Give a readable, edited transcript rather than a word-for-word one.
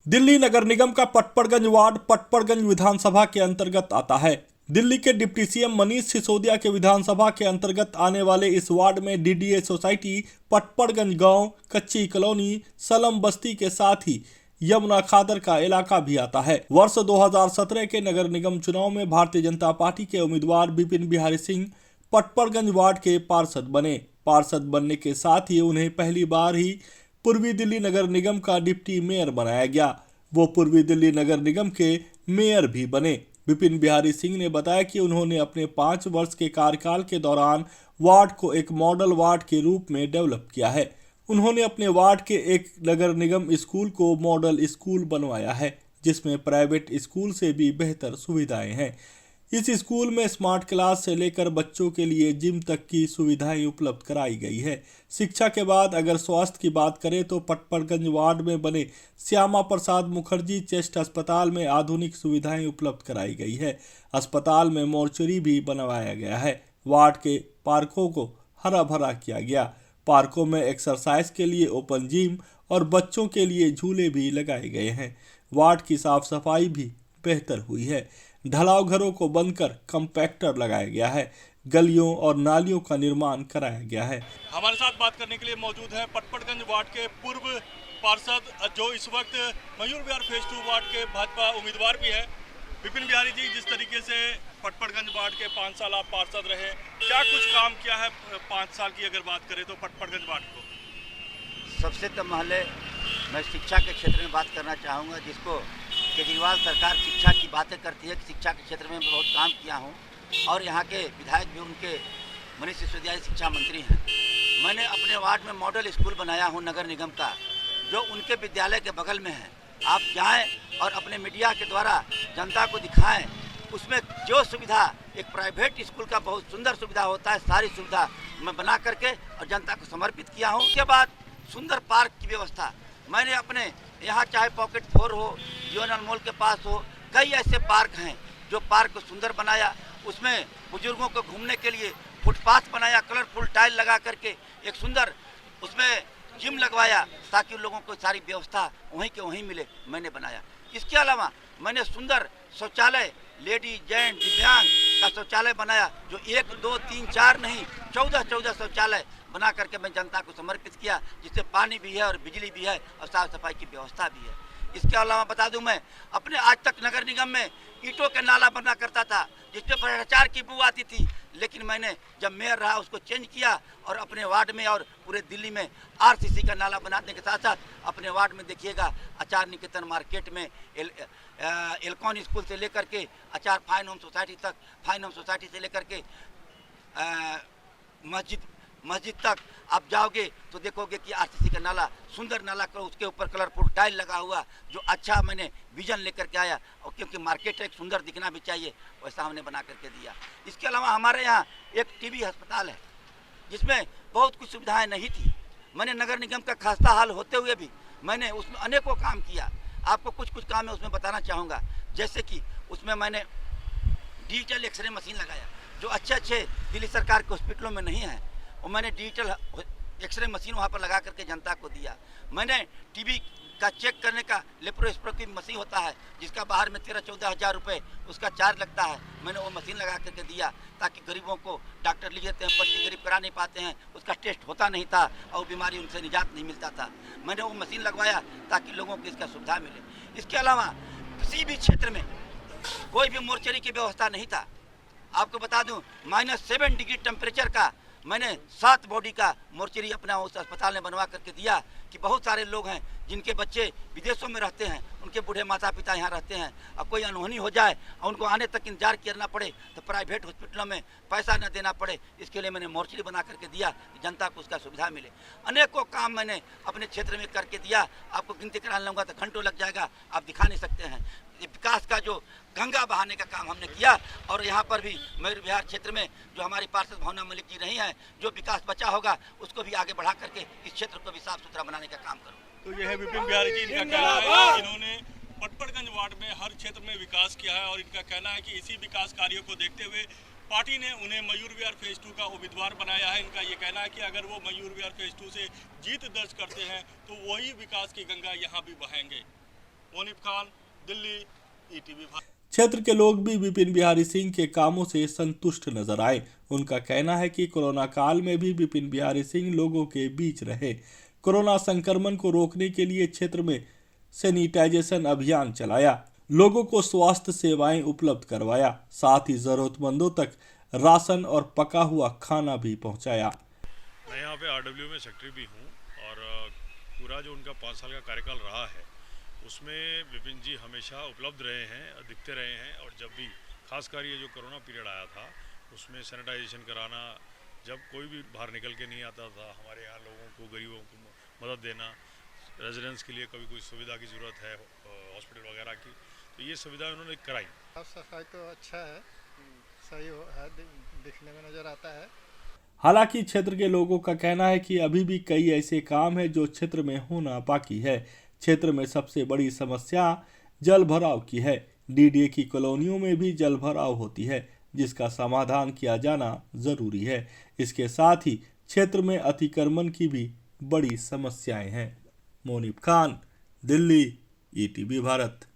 दिल्ली नगर निगम का पटपड़गंज वार्ड पटपड़गंज विधानसभा के अंतर्गत आता है। दिल्ली के डिप्टी सीएम मनीष सिसोदिया के विधानसभा के अंतर्गत आने वाले इस वार्ड में डीडीए सोसाइटी, पटपड़गंज गांव, कच्ची कॉलोनी, सलम बस्ती के साथ ही यमुना खादर का इलाका भी आता है। वर्ष 2017 के नगर निगम चुनाव में भारतीय जनता पार्टी के उम्मीदवार विपिन बिहारी सिंह पटपड़गंज वार्ड के पार्षद बने। पार्षद बनने के साथ ही उन्हें पहली बार ही पूर्वी दिल्ली नगर निगम का डिप्टी मेयर बनाया गया। वो पूर्वी दिल्ली नगर निगम के मेयर भी बने। विपिन बिहारी सिंह ने बताया कि उन्होंने अपने 5 वर्ष के कार्यकाल के दौरान वार्ड को एक मॉडल वार्ड के रूप में डेवलप किया है। उन्होंने अपने वार्ड के एक नगर निगम स्कूल को मॉडल स्कूल बनवाया है, जिसमें प्राइवेट स्कूल से भी बेहतर सुविधाएं हैं। इस स्कूल में स्मार्ट क्लास से लेकर बच्चों के लिए जिम तक की सुविधाएं उपलब्ध कराई गई है। शिक्षा के बाद अगर स्वास्थ्य की बात करें तो पटपड़गंज वार्ड में बने श्यामा प्रसाद मुखर्जी चेस्ट अस्पताल में आधुनिक सुविधाएं उपलब्ध कराई गई है। अस्पताल में मोर्चरी भी बनवाया गया है। वार्ड के पार्कों को हरा भरा किया गया। पार्कों में एक्सरसाइज के लिए ओपन जिम और बच्चों के लिए झूले भी लगाए गए हैं। वार्ड की साफ सफाई भी बेहतर हुई है। ढलाव घरों को बंद कर कम्पैक्टर लगाया गया है। गलियों और नालियों का निर्माण कराया गया है। हमारे साथ बात करने के लिए मौजूद है पटपड़गंज वार्ड के पूर्व पार्षद, जो इस वक्त मयूर विहार फेज 2 वार्ड के भाजपा उम्मीदवार भी है, विपिन बिहारी जी। जिस तरीके से पटपड़गंज वार्ड के 5 साल आप पार्षद रहे, क्या कुछ काम किया है 5 साल की अगर बात करें तो पटपड़गंज वार्ड को? सबसे तो पहले मैं शिक्षा के क्षेत्र में बात करना चाहूँगा, जिसको केजरीवाल सरकार शिक्षा की बातें करती है कि शिक्षा के क्षेत्र में बहुत काम किया हूँ, और यहाँ के विधायक भी उनके मनीष सिसोदिया शिक्षा मंत्री हैं। मैंने अपने वार्ड में मॉडल स्कूल बनाया हूँ नगर निगम का, जो उनके विद्यालय के बगल में है। आप जाएं और अपने मीडिया के द्वारा जनता को दिखाएं। उसमें जो सुविधा एक प्राइवेट स्कूल का बहुत सुंदर सुविधा होता है, सारी सुविधा मैं बना करके और जनता को समर्पित किया हूँ। उसके बाद सुंदर पार्क की व्यवस्था मैंने अपने यहाँ, चाहे पॉकेट 4 हो, जीवन अनमोल के पास हो, कई ऐसे पार्क हैं जो पार्क को सुंदर बनाया। उसमें बुजुर्गों को घूमने के लिए फुटपाथ बनाया, कलरफुल टाइल लगा करके एक सुंदर उसमें जिम लगवाया, ताकि लोगों को सारी व्यवस्था वहीं के वहीं मिले, मैंने बनाया। इसके अलावा मैंने सुंदर शौचालय, लेडी, जेंट, दिव्यांग का शौचालय बनाया, जो 1, 2, 3, 4 नहीं 14 शौचालय बना करके मैं जनता को समर्पित किया, जिससे पानी भी है और बिजली भी है और साफ सफाई की व्यवस्था भी है। इसके अलावा बता दूं, मैं अपने आज तक नगर निगम में ईंटों के नाला बना करता था, जिसपे भ्रष्टाचार की बू आती थी, लेकिन मैंने जब मेयर रहा उसको चेंज किया और अपने वार्ड में और पूरे दिल्ली में आरसीसी का नाला बनाने के साथ साथ अपने वार्ड में देखिएगा आचार निकेतन मार्केट में एल्कॉन स्कूल से लेकर के आचार फाइन होम सोसाइटी तक, फाइन होम सोसाइटी से लेकर के मस्जिद तक आप जाओगे तो देखोगे कि आरसीसी का नाला, सुंदर नाला करो, उसके ऊपर कलरफुल टाइल लगा हुआ, जो अच्छा मैंने विजन लेकर के आया। और क्योंकि मार्केट एक सुंदर दिखना भी चाहिए, वैसा हमने बना करके दिया। इसके अलावा हमारे यहाँ एक टीबी अस्पताल है, जिसमें बहुत कुछ सुविधाएं नहीं थी। मैंने नगर निगम का खस्ता हाल होते हुए भी मैंने उसमें अनेकों काम किया। आपको कुछ काम मैं उसमें बताना चाहूँगा। जैसे कि उसमें मैंने डिजिटल एक्सरे मशीन लगाया, जो अच्छे दिल्ली सरकार के हॉस्पिटलों में नहीं है, और मैंने डिजिटल एक्सरे मशीन वहाँ पर लगा करके जनता को दिया। मैंने टीबी का चेक करने का लेप्रोस्कोपी मशीन होता है, जिसका बाहर में 13-14 हज़ार रुपये उसका चार्ज लगता है, मैंने वो मशीन लगा करके दिया, ताकि गरीबों को डॉक्टर लिख देते हैं, पर्ची गरीब करा नहीं पाते हैं, उसका टेस्ट होता नहीं था और बीमारी उनसे निजात नहीं मिलता था। मैंने वो मशीन लगवाया ताकि लोगों को इसका सुविधा मिले। इसके अलावा किसी भी क्षेत्र में कोई भी मोर्चरी की व्यवस्था नहीं था। आपको बता दूँ, -7 डिग्री टेम्परेचर का मैंने 7 बॉडी का मोर्चरी अपना उस अस्पताल में बनवा करके दिया, कि बहुत सारे लोग हैं जिनके बच्चे विदेशों में रहते हैं, उनके बूढ़े माता पिता यहाँ रहते हैं, और कोई अनहोनी हो जाए और उनको आने तक इंतजार करना पड़े तो प्राइवेट हॉस्पिटलों में पैसा न देना पड़े। इसके लिए मैंने मोर्चरी बना करके दिया कि जनता को उसका सुविधा मिले। अनेकों काम मैंने अपने क्षेत्र में करके दिया। आपको गिनती करा लूँगा तो घंटों लग जाएगा, आप दिखा नहीं सकते हैं। विकास का जो गंगा बहाने का काम हमने किया, और यहाँ पर भी मयूर विहार क्षेत्र में जो हमारी पार्षद भावना मलिक जी रही हैं, जो विकास बचा होगा उसको भी आगे बढ़ा करके इस क्षेत्र को भी साफ सुथरा बनाने का काम करूँ। तो यह है विपिन बिहारी जी, इनका कहना है इन्होंने पटपड़गंज वार्ड में हर क्षेत्र में विकास किया है, और इनका कहना है कि इसी विकास कार्यों को देखते हुए पार्टी ने उन्हें मयूर विहार फेज 2 का उम्मीदवार बनाया है। इनका ये कहना है कि अगर वो मयूर विहार फेज 2 से जीत दर्ज करते हैं तो वही विकास की गंगा यहाँ भी बहेंगे। मोनिब खान, दिल्ली, ईटीवी भारत। क्षेत्र के लोग भी विपिन बिहारी सिंह के कामों से संतुष्ट नजर आए। उनका कहना है कि कोरोना काल में भी विपिन बिहारी सिंह लोगों के बीच रहे। कोरोना संक्रमण को रोकने के लिए क्षेत्र में सैनिटाइजेशन अभियान चलाया, लोगों को स्वास्थ्य सेवाएं उपलब्ध करवाया, साथ ही जरूरतमंदों तक राशन और पका हुआ खाना भी पहुंचाया। मैं यहाँ पे आरडब्ल्यू में सेक्रेटरी भी हूँ और पूरा जो उनका 5 साल का कार्यकाल रहा है उसमें विपिन जी हमेशा उपलब्ध रहे हैं, दिखते रहे हैं। और जब भी खासकर ये जो कोरोना पीरियड आया था उसमें सैनिटाइजेशन कराना, जब कोई भी बाहर निकल के नहीं आता था, हमारे यहाँ लोगों को, गरीबों को मदद देना, रेजिडेंट्स के लिए कभी कोई सुविधा की ज़रूरत है हॉस्पिटल वगैरह की, तो ये सुविधा उन्होंने कराई। साफ सफाई तो अच्छा है, सही है, दिखने में नज़र आता है। हालांकि क्षेत्र के लोगों का कहना है कि अभी भी कई ऐसे काम हैं जो क्षेत्र में होना बाकी है। क्षेत्र में सबसे बड़ी समस्या जल भराव की है। डीडीए की कॉलोनियों में भी जल भराव होती है, जिसका समाधान किया जाना जरूरी है। इसके साथ ही क्षेत्र में अतिक्रमण की भी बड़ी समस्याएं हैं। मोनिब खान, दिल्ली, ईटीवी भारत।